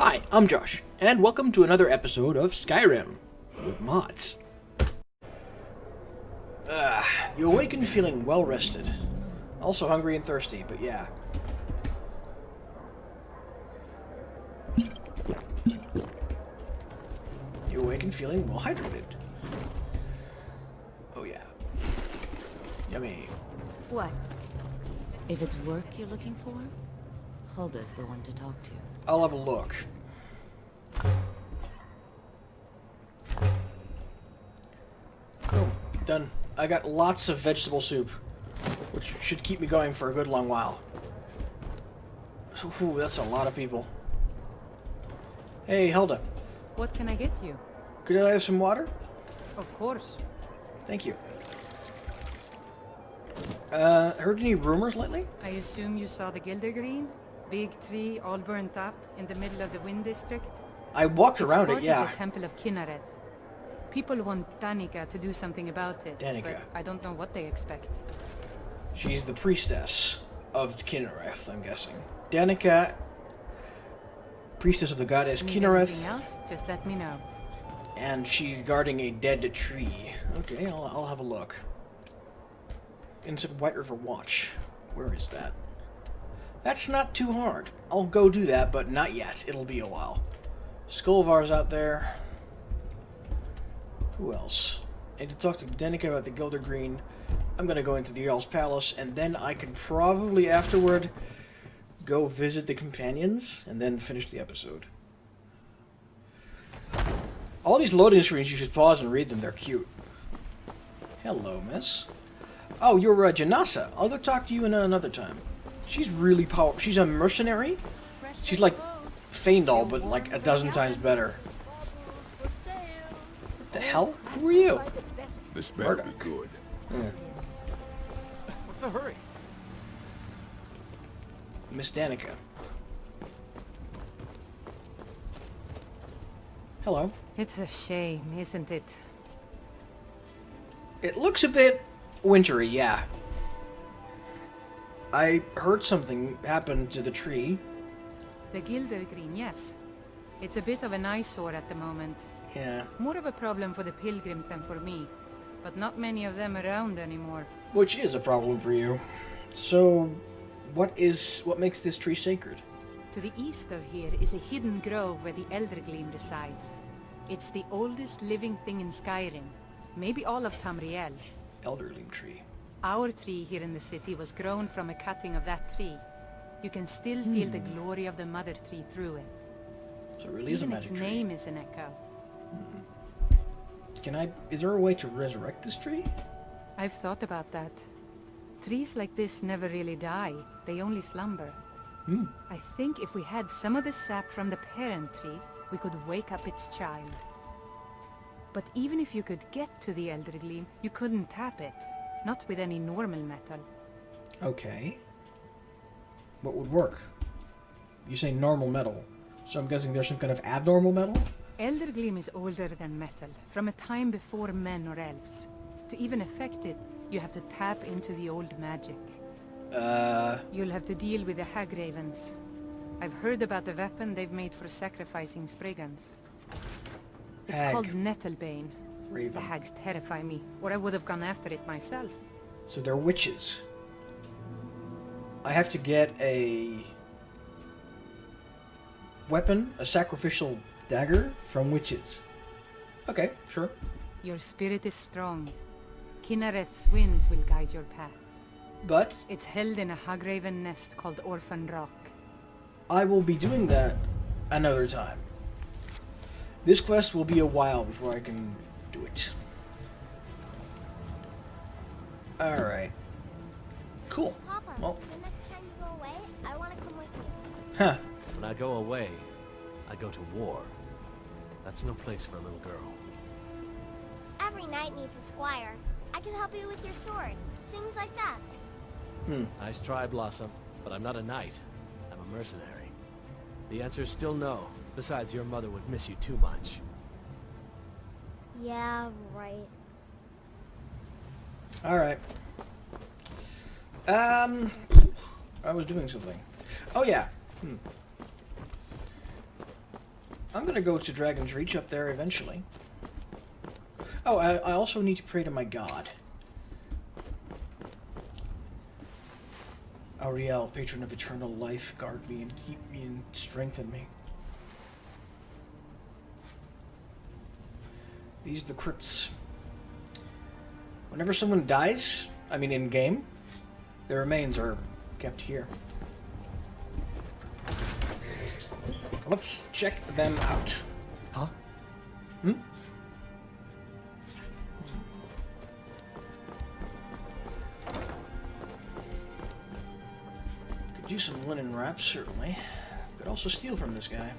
Hi, I'm Josh, and welcome to another episode of Skyrim with mods. You awaken feeling well rested. Also hungry and thirsty, but yeah. You awaken feeling well hydrated. Oh yeah. Yummy. What? If it's work you're looking for, Hulda's the one to talk to. I'll have a look. Oh, done. I got lots of vegetable soup, which should keep me going for a good long while. Ooh, that's a lot of people. Hey, Hilda. What can I get you? Could I have some water? Of course. Thank you. Heard any rumors lately? I assume you saw the Gildergreen? Big tree all burnt up in the middle of the Wind District? I walked around it, yeah. It's part of the Temple of Kynareth. People want Danica to do something about it, Danica. but I don't know what they expect. She's the priestess of Kynareth, I'm guessing. Danica, priestess of the goddess Need Kynareth. anything else? Just let me know. And she's guarding a dead tree. Okay, I'll have a look. Inside White River Watch. Where is that? That's not too hard. I'll go do that, but not yet. It'll be a while. Skolvar's out there. Who else? I need to talk to Danica about the Gildergreen. I'm gonna go into the Jarl's Palace, and then I can probably afterward go visit the companions, and then finish the episode. All these loading screens, you should pause and read them. They're cute. Hello, miss. Oh, you're Janasa. I'll go talk to you another time. She's really powerful. She's a mercenary. She's like Feindal, but like a dozen times better. What the hell? Who are you? This better be good. Yeah. What's the hurry? Miss Danica. Hello. It's a shame, isn't it? It looks a bit wintry, yeah. I heard something happen to the tree. The Gildergreen, yes. It's a bit of an eyesore at the moment. Yeah. More of a problem for the pilgrims than for me. But not many of them around anymore. Which is a problem for you. So, what makes this tree sacred? To the east of here is a hidden grove where the Eldergleam resides. It's the oldest living thing in Skyrim. Maybe all of Tamriel. Eldergleam tree. Our tree here in the city was grown from a cutting of that tree. You can still feel the glory of the mother tree through it. So it really is a Even magic its tree. name is an echo. Is there a way to resurrect this tree? I've thought about that. Trees like this never really die. They only slumber. I think if we had some of the sap from the parent tree, we could wake up its child. But even if you could get to the Eldergleam, you couldn't tap it. Not with any normal metal. Okay. What would work? You say normal metal, so I'm guessing there's some kind of abnormal metal? Eldergleam is older than metal, from a time before men or elves. To even affect it, you have to tap into the old magic. You'll have to deal with the hag ravens. I've heard about the weapon they've made for sacrificing Spriggans. It's Hag. called Nettlebane. Raven. The hags terrify me, or I would have gone after it myself. So they're witches. I have to get a weapon, a sacrificial dagger from witches. Okay, sure. Your spirit is strong. Kynareth's winds will guide your path. But It's held in a hagraven nest called Orphan Rock. I will be doing that another time. This quest will be a while before I can do it. Alright. Cool. Papa, Well, the next time you go away, I want to come with you. huh. When I go away, I go to war. That's no place for a little girl. Every knight needs a squire. I can help you with your sword. Things like that. Nice try, Blossom, but I'm not a knight. I'm a mercenary. The answer is still no. Besides, your mother would miss you too much. Yeah, right. Alright. I was doing something. Oh yeah. I'm gonna go to Dragon's Reach up there eventually. Oh, I also need to pray to my god. Auriel, patron of eternal life, guard me and keep me and strengthen me. These are the crypts. Whenever someone dies, I mean in game, their remains are kept here. Let's check them out. Huh? Hmm? Could use some linen wraps, certainly. Could also steal from this guy.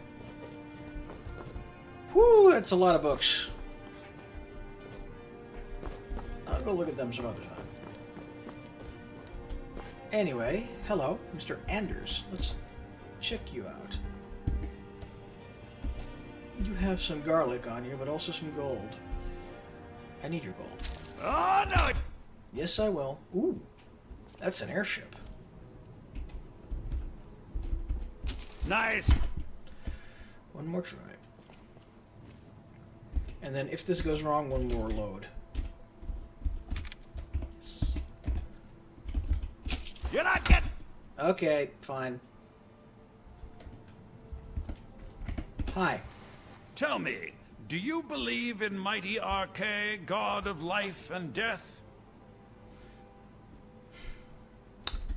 Whew, that's a lot of books. I'll go look at them some other time. Anyway, hello, Mr. Anders. Let's check you out. You have some garlic on you, but also some gold. I need your gold. Oh, no! Yes, I will. Ooh, that's an airship. Nice! One more try. And then if this goes wrong, one more load. You're not getting... Okay, fine. Hi. Tell me, do you believe in mighty Arche, god of life and death?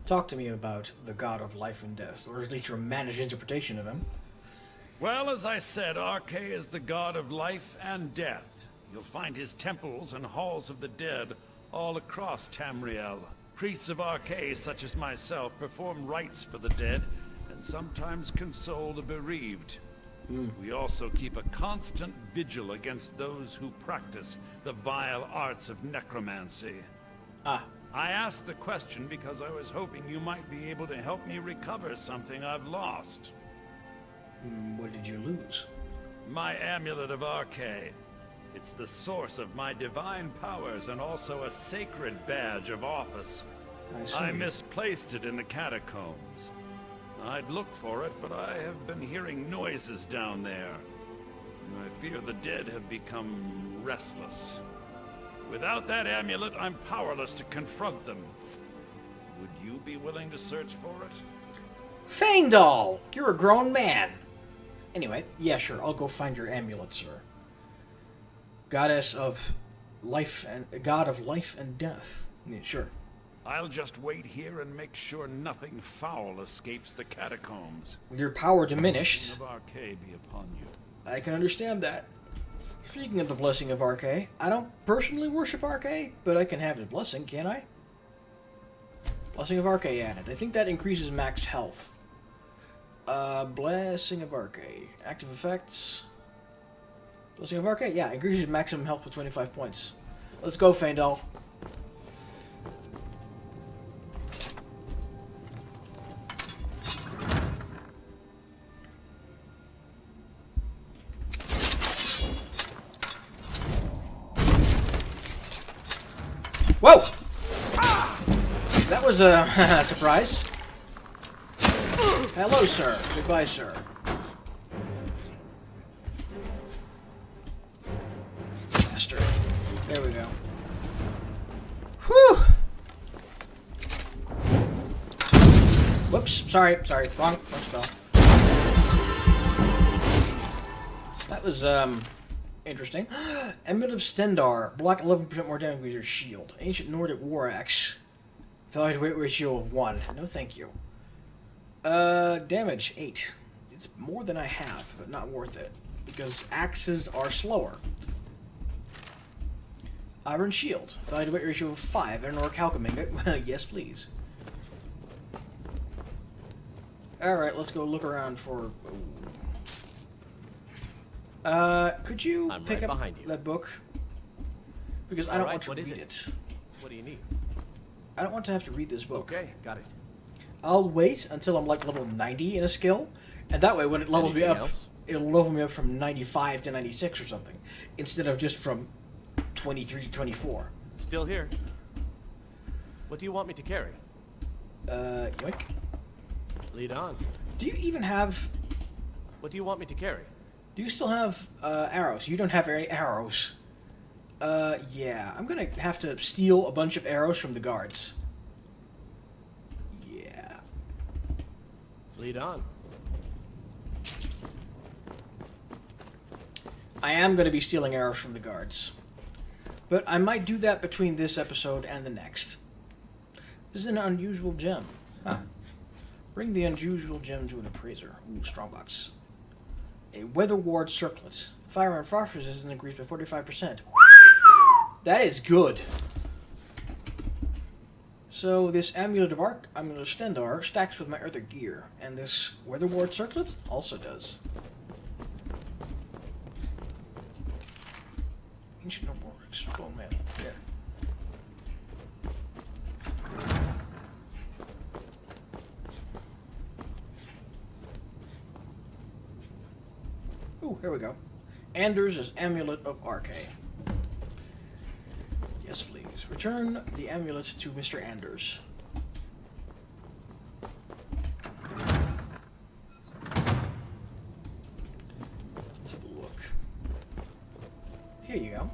Talk to me about the god of life and death, or at least your managed interpretation of him. Well, as I said, Arche is the god of life and death. You'll find his temples and halls of the dead all across Tamriel. Priests of Arche, such as myself, perform rites for the dead, and sometimes console the bereaved. We also keep a constant vigil against those who practice the vile arts of necromancy. Ah, I asked the question because I was hoping you might be able to help me recover something I've lost. what did you lose? My amulet of Arche. It's the source of my divine powers and also a sacred badge of office. I see. I misplaced it in the catacombs. I'd looked for it, but I have been hearing noises down there. I fear the dead have become restless. Without that amulet, I'm powerless to confront them. Would you be willing to search for it? Fangdal! You're a grown man! Anyway, yeah, sure, I'll go find your amulet, sir. Goddess of life and... God of life and death. Yeah, sure. I'll just wait here and make sure nothing foul escapes the catacombs. Your power diminished. The Arche be upon you. I can understand that. Speaking of the blessing of Arche, I don't personally worship Arche, but I can have his blessing, can't I? Blessing of Arche added. I think that increases max health. Blessing of Arche. Active effects. Blessing of Arche? Yeah, increases maximum health with 25 points. Let's go, Fangdal. Whoa! That was a surprise. Hello, sir. Goodbye, sir. Master. There we go. Whew! Whoops. Sorry. Wrong spell. That was, interesting. Emmet of Stendar. Block 11% more damage with your shield. Ancient Nordic War Axe. Value to weight ratio of 1. No thank you. Damage 8. It's more than I have, but not worth it. Because axes are slower. Iron Shield. Value to weight ratio of 5. And Orc Alcheming. Well, yes, please. Alright, let's go look around for... could you I'm pick right up behind you. that book? Because I don't Alright, want to what read is it. What do you need? I don't want to have to read this book. Okay, got it. I'll wait until I'm like level 90 in a skill, and that way when it levels me Anything up, else? it'll level me up from 95 to 96 or something, instead of just from 23 to 24. Still here. What do you want me to carry? Yoink. Lead on. Do you even have... What do you want me to carry? Do you still have arrows? You don't have any arrows. Yeah. I'm gonna have to steal a bunch of arrows from the guards. Yeah. Lead on. I am gonna be stealing arrows from the guards. But I might do that between this episode and the next. This is an unusual gem. Huh. Bring the unusual gem to an appraiser. Ooh, strongbox. A weather ward circlet. Fire and frost resistance increased by 45%. That is good. So this amulet of arc, amulet of Stendar, stacks with my other gear, and this weather ward circlet also does. Ancient noble bone mail. Yeah. Ooh, here we go. Anders is Amulet of Arche. Yes, please. Return the amulet to Mr. Anders. Let's have a look. Here you go.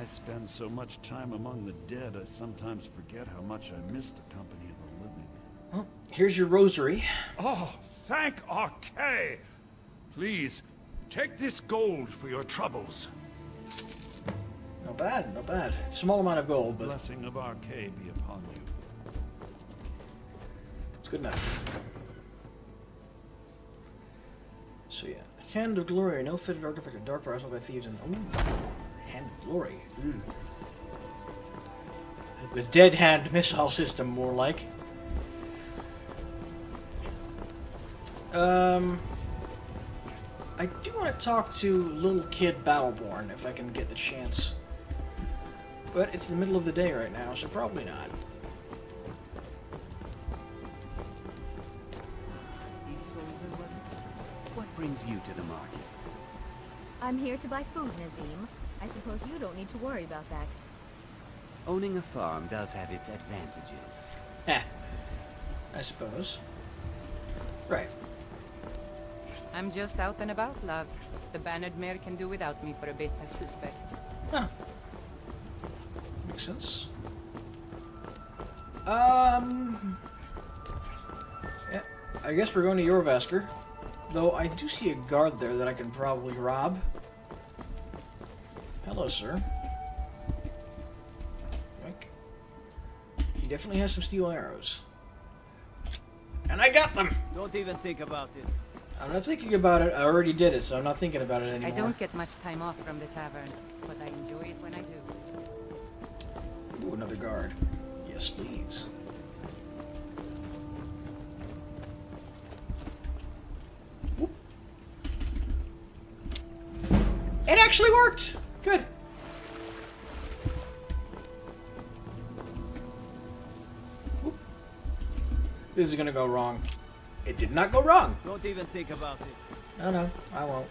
I spend so much time among the dead, I sometimes forget how much I miss the company of the living. Well, here's your rosary. Oh, thank Arche! Please, take this gold for your troubles. Not bad, not bad. Small amount of gold, but Blessing of Arche be upon you. it's good enough. So yeah, Hand of Glory, no fitted artifact of dark powers by thieves and Hand of Glory. Ooh. The Dead Hand missile system, more like. I do want to talk to little kid Battleborn if I can get the chance. But it's the middle of the day right now, so probably not. What brings you to the market? I'm here to buy food, Nazim. I suppose you don't need to worry about that. Owning a farm does have its advantages. Heh. I suppose. Right. I'm just out and about, love. The bannered mare can do without me for a bit, I suspect. Huh. Makes sense. Yeah, I guess we're going to Jorvaskr. Though I do see a guard there that I can probably rob. Hello, sir. Yoink. He definitely has some steel arrows. And I got them! Don't even think about it. I'm not thinking about it. I already did it, so I'm not thinking about it anymore. I don't get much time off from the tavern, but I enjoy it when I do. Ooh, another guard. Yes, please. Whoop. It actually worked! Good. Whoop. This is gonna go wrong. It did not go wrong. Don't even think about it. No, I won't.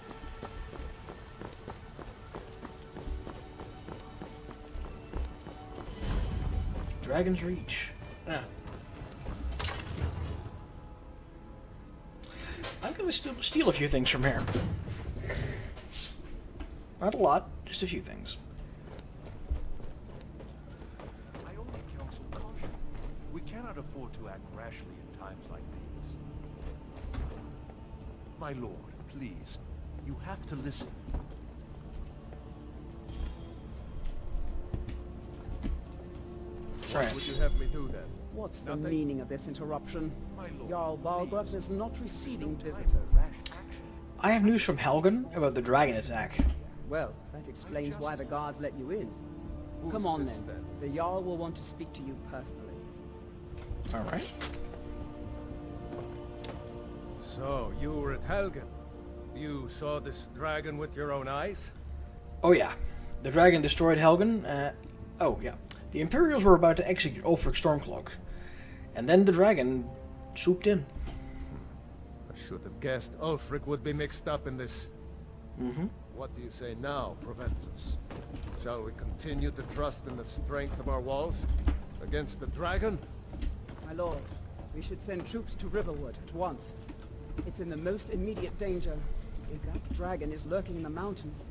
Dragon's Reach. Yeah. I'm gonna steal a few things from here. Not a lot, just a few things. I only counsel caution. We cannot afford to act rashly in times like these. My lord, please. You have to listen. Right. Would you have me do then? What's the Nothing? meaning of this interruption? My lord, Jarl Balgruuf please. is not There's receiving no time visitors. for rash action. I have news from Helgen about the dragon attack. Well, that explains why the guards let you in. Who's Come on this, then. The Jarl will want to speak to you personally. Alright. So, you were at Helgen. You saw this dragon with your own eyes? Oh yeah. The dragon destroyed Helgen. Oh yeah. The Imperials were about to execute Ulfric Stormcloak. And then the dragon swooped in. I should have guessed Ulfric would be mixed up in this. Mm-hmm. What do you say now, Proventus? Shall we continue to trust in the strength of our walls against the dragon? My lord, we should send troops to Riverwood at once. It's in the most immediate danger. If that dragon is lurking in the mountains...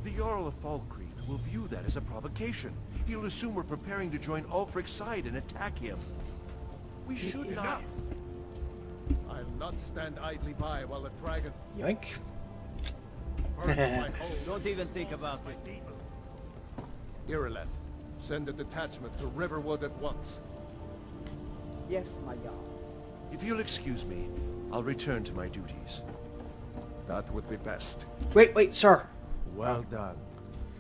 The Jarl of Falkreath will view that as a provocation. He'll assume we're preparing to join Ulfric's side and attack him. We should not... I'll not stand idly by while the dragon... Yoink. burns my home. Don't even think about it. Irileth, send a detachment to Riverwood at once. Yes, my Jarl. If you'll excuse me, I'll return to my duties. That would be best. Wait, sir. Well done.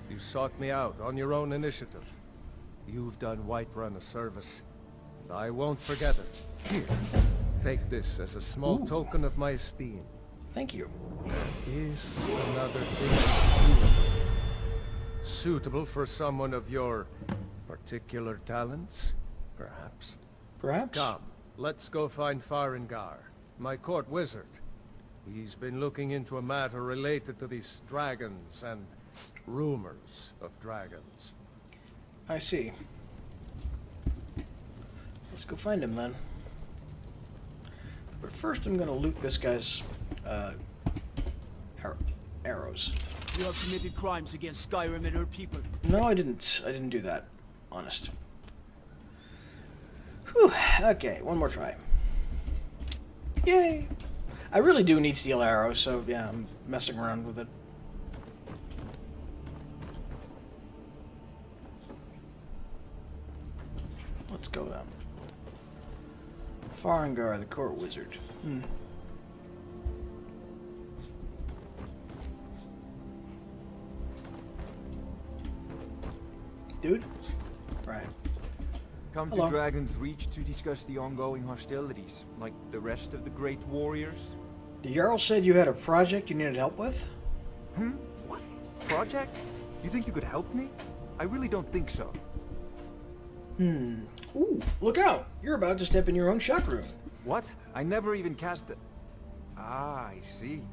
You sought me out on your own initiative. You've done Whiterun a service, and I won't forget it. Here, take this as a small token of my esteem. Thank you. There is another thing suitable for someone of your particular talents, perhaps. Perhaps? Come, let's go find Farengar, my court wizard. He's been looking into a matter related to these dragons and rumors of dragons. I see. Let's go find him then. But first I'm gonna loot this guy's arrows. You have committed crimes against Skyrim and her people. No, I didn't. I didn't do that. Honest. Whew. Okay, one more try. Yay! I really do need steel arrows, so yeah, I'm messing around with it. Let's go down. Farengar, the court wizard. Dude? Right. Come Hello. to Dragon's Reach to discuss the ongoing hostilities, like the rest of the great warriors? The Jarl said you had a project you needed help with? What? Project? You think you could help me? I really don't think so. Ooh, look out! You're about to step in your own shock room. What? I never even cast it. Ah, I see.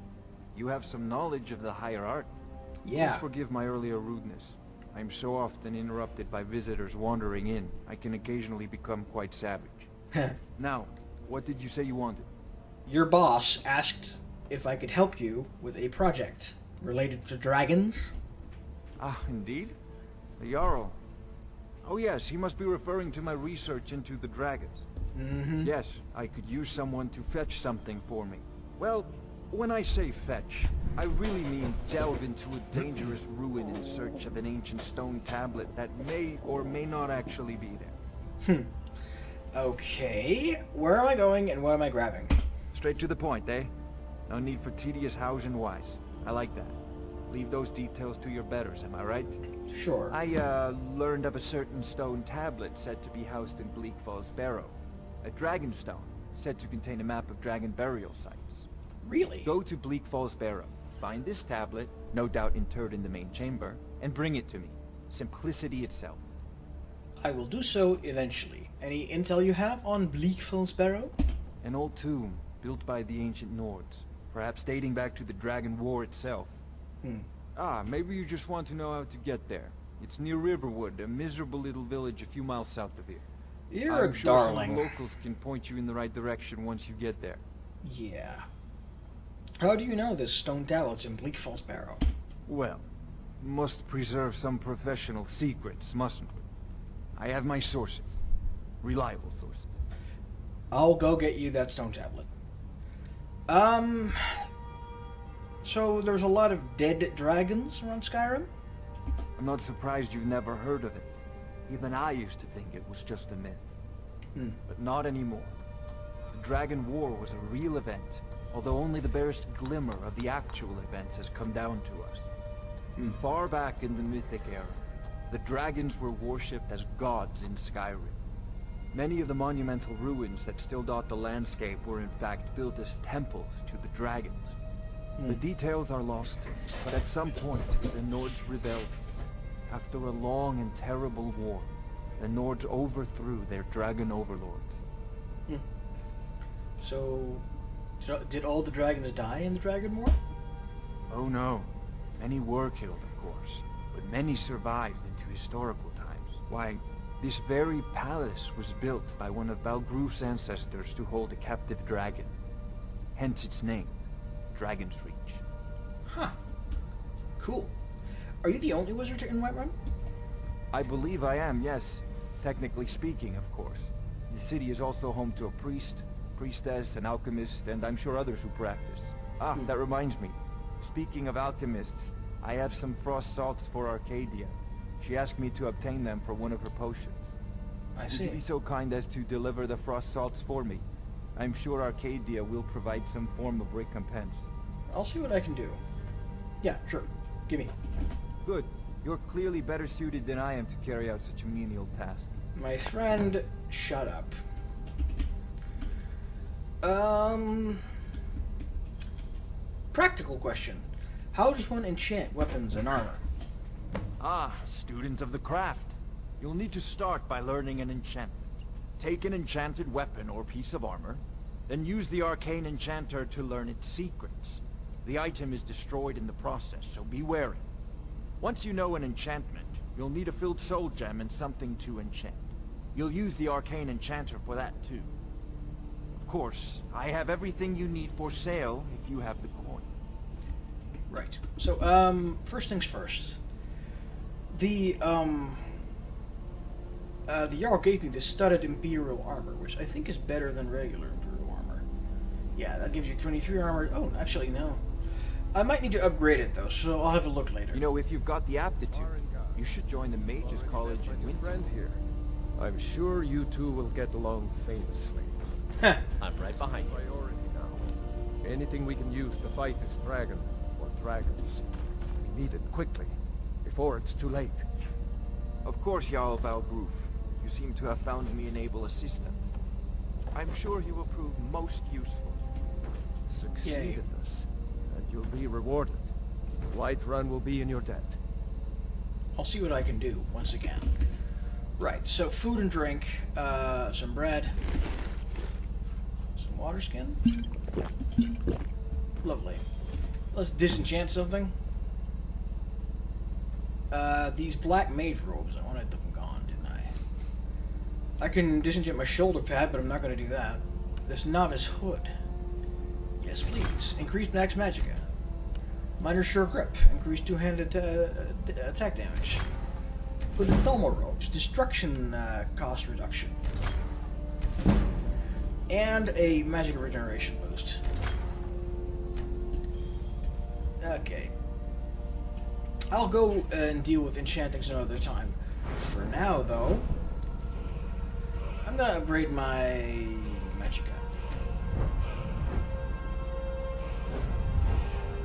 You have some knowledge of the higher art. Yeah. Please forgive my earlier rudeness. I'm so often interrupted by visitors wandering in, I can occasionally become quite savage. Now, what did you say you wanted? Your boss asked if I could help you with a project related to dragons. Ah, indeed? The Jarl. Oh yes, he must be referring to my research into the dragons. Yes, I could use someone to fetch something for me. Well, when I say fetch, I really mean delve into a dangerous ruin in search of an ancient stone tablet that may or may not actually be there. Okay, where am I going and what am I grabbing? Straight to the point, eh? No need for tedious hows and whys. I like that. Leave those details to your betters, am I right? Sure. I, learned of a certain stone tablet said to be housed in Bleak Falls Barrow. A dragon stone, said to contain a map of dragon burial sites. Really? Go to Bleak Falls Barrow, find this tablet, no doubt interred in the main chamber, and bring it to me. Simplicity itself. I will do so eventually. Any intel you have on Bleak Falls Barrow? An old tomb, built by the ancient Nords, perhaps dating back to the Dragon War itself. Ah, maybe you just want to know how to get there. It's near Riverwood, a miserable little village a few miles south of here. You're I'm a sure some darling. locals can point you in the right direction once you get there. Yeah. How do you know this stone tablet's in Bleak Falls Barrow? Well, must preserve some professional secrets, mustn't we? I have my sources. Reliable sources. I'll go get you that stone tablet. So there's a lot of dead dragons around Skyrim? I'm not surprised you've never heard of it. Even I used to think it was just a myth. But not anymore. The Dragon War was a real event, although only the barest glimmer of the actual events has come down to us. Far back in the Mythic era, the dragons were worshipped as gods in Skyrim. Many of the monumental ruins that still dot the landscape were in fact built as temples to the dragons. The details are lost, but at some point, the Nords rebelled. After a long and terrible war, the Nords overthrew their dragon overlords. So, did all the dragons die in the Dragon War? Oh no. Many were killed, of course, but many survived into historical times. Why, this very palace was built by one of Balgruuf's ancestors to hold a captive dragon. Hence its name, Dragon's Reach. Cool. Are you the only wizard in Whiterun? I believe I am, yes. Technically speaking, of course. The city is also home to a priest, priestess, an alchemist, and I'm sure others who practice. Ah, that reminds me. Speaking of alchemists, I have some frost salts for Arcadia. She asked me to obtain them for one of her potions. I see. Would you be so kind as to deliver the frost salts for me? I'm sure Arcadia will provide some form of recompense. I'll see what I can do. Yeah, sure. Gimme. Good. You're clearly better suited than I am to carry out such a menial task. My friend, shut up. Practical question. How does one enchant weapons and armor? Ah, student of the craft. You'll need to start by learning an enchantment. Take an enchanted weapon or piece of armor, then use the arcane enchanter to learn its secrets. The item is destroyed in the process, so be wary. Once you know an enchantment, you'll need a filled soul gem and something to enchant. You'll use the arcane enchanter for that too. Of course, I have everything you need for sale if you have the coin. Right. So, first things first. The Jarl gave me this studded Imperial armor, which I think is better than regular Imperial armor. Yeah, that gives you 23 armor. Oh, actually, no. I might need to upgrade it, though, so I'll have a look later. You know, if you've got the aptitude, you should join the Mages College in Winterhold. Here. I'm sure you two will get along famously. I'm right behind you. Priority now. Anything we can use to fight this dragon, or dragons. We need it quickly, before it's too late. Of course, Jarl Balgruuf. You seem to have found me an able assistant. I'm sure he will prove most useful. Succeed at this, and you'll be rewarded. Whiterun will be in your debt. I'll see what I can do, once again. Right, so food and drink, some bread, some water skin. Lovely. Let's disenchant something. These black mage robes, I wanted them gone, didn't I? I can disenchant my shoulder pad, but I'm not going to do that. This novice hood. Yes, please. Increased max magicka. Minor sure grip. Increased two-handed attack damage. Hooded thermal robes. Destruction cost reduction. And a magic regeneration boost. Okay. I'll go and deal with enchanting some other time. For now, though, I'm gonna upgrade my magicka.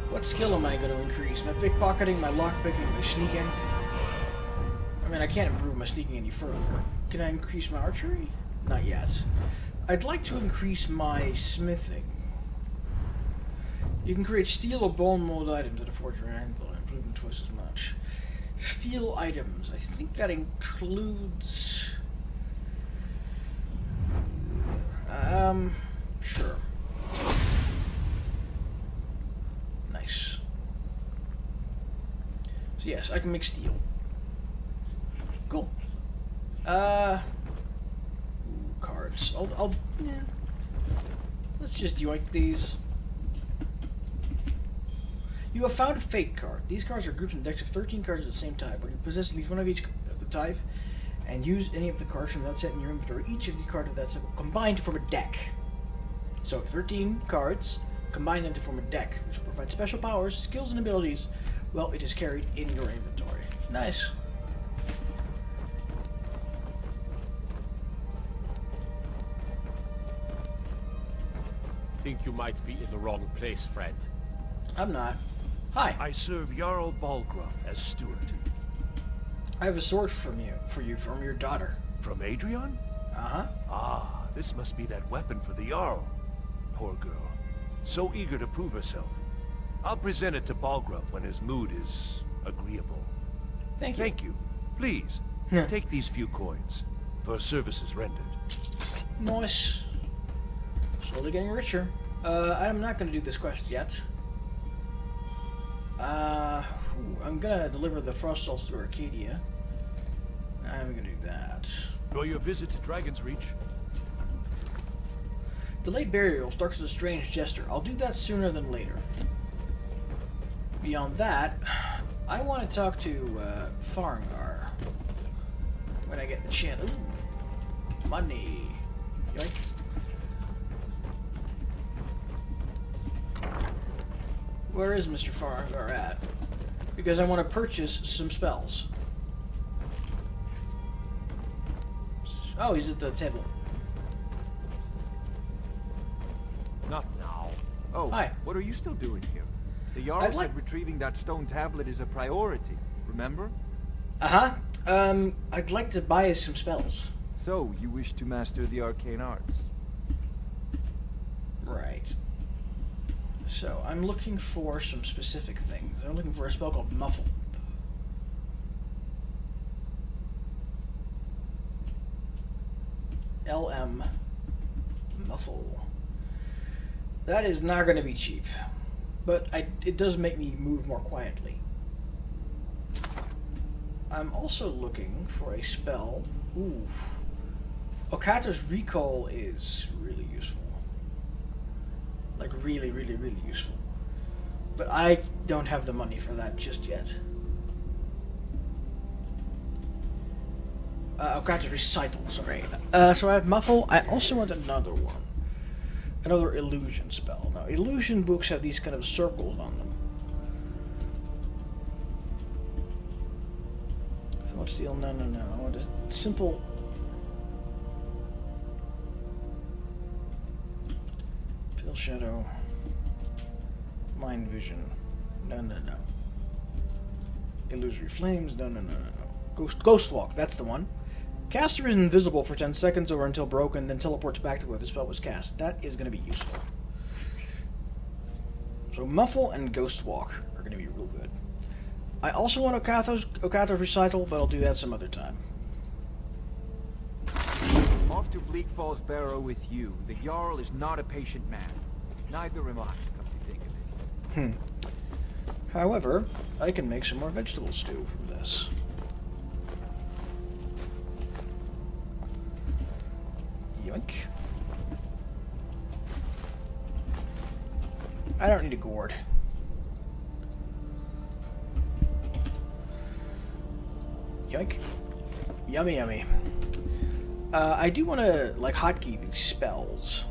What skill am I gonna increase? My pickpocketing, my lockpicking, my sneaking? I mean, I can't improve my sneaking any further. Can I increase my archery? Not yet. I'd like to increase my smithing. You can create steel or bone mold items at a forge or anvil, improving twice as much. Steel items. I think that includes... Sure. Nice. So yes, I can make steel. Cool. Cards. Yeah. Let's just yoink these. You have found a fate card. These cards are grouped in decks of 13 cards of the same type. When you possess at least one of each of the type, and use any of the cards from that set in your inventory, each of the cards of that set will combine to form a deck. So 13 cards, combine them to form a deck, which will provide special powers, skills, and abilities while it is carried in your inventory. Nice. Think you might be in the wrong place, friend. I'm not. Hi. I serve Jarl Balgruuf as steward. I have a sword for you from your daughter. From Adrian? Uh-huh. Ah, this must be that weapon for the Jarl. Poor girl. So eager to prove herself. I'll present it to Balgruuf when his mood is agreeable. Thank you. Thank you. Please, take these few coins for services rendered. Nice. Slowly getting richer. I'm not going to do this quest yet. I'm gonna deliver the frost salts to Arcadia. I'm gonna do that. Enjoy your visit to Dragon's Reach. Delayed burial starts as a strange gesture. I'll do that sooner than later. Beyond that, I want to talk to Farengar when I get the chance. Ooh, money. Yoink. Where is Mr. Farengar at? Because I want to purchase some spells. Oh, he's at the table. Not now. Oh, hi. What are you still doing here? The Jarl said retrieving that stone tablet is a priority, remember? Uh-huh. I'd like to buy some spells. So, you wish to master the arcane arts? Right. So, I'm looking for some specific things. I'm looking for a spell called Muffle. LM Muffle. That is not going to be cheap, but it does make me move more quietly. I'm also looking for a spell. Ooh. Okata's Recall is really useful. Like really, really, really useful. But I don't have the money for that just yet. Okata's Recital, sorry. So I have Muffle. I also want another one. Another illusion spell. Now, illusion books have these kind of circles on them. Thought Steal, no. I want a simple... Fill Shadow. Mind Vision. No. Illusory Flames. No. Ghost Walk, that's the one. Caster is invisible for 10 seconds or until broken, then teleports back to where the spell was cast. That is going to be useful. So Muffle and Ghost Walk are going to be real good. I also want Okata's Recital, but I'll do that some other time. Off to Bleak Falls Barrow with you. The Jarl is not a patient man. Neither am I, come to think of it. However, I can make some more vegetable stew from this. Yoink. I don't need a gourd. Yoink. Yummy. I do want to, like, hotkey these spells.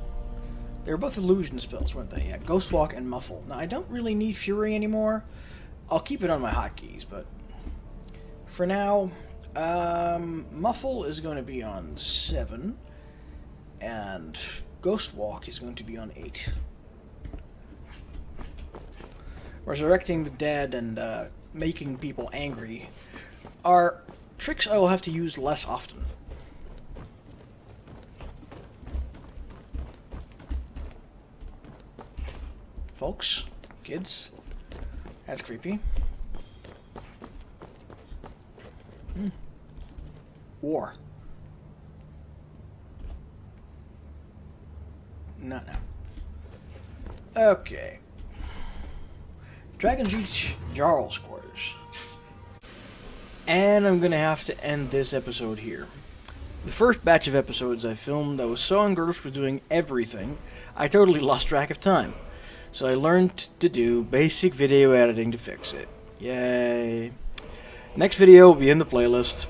They were both illusion spells, weren't they? Yeah, Ghost Walk and Muffle. Now, I don't really need Fury anymore. I'll keep it on my hotkeys, but for now, Muffle is going to be on 7. And Ghost Walk is going to be on 8. Resurrecting the dead and making people angry are tricks I will have to use less often. Folks, kids, that's creepy. War. No. Okay. Dragon's Reach Jarl's quarters. And I'm gonna have to end this episode here. The first batch of episodes I filmed, I was so engrossed with doing everything, I totally lost track of time. So I learned to do basic video editing to fix it. Yay. Next video will be in the playlist.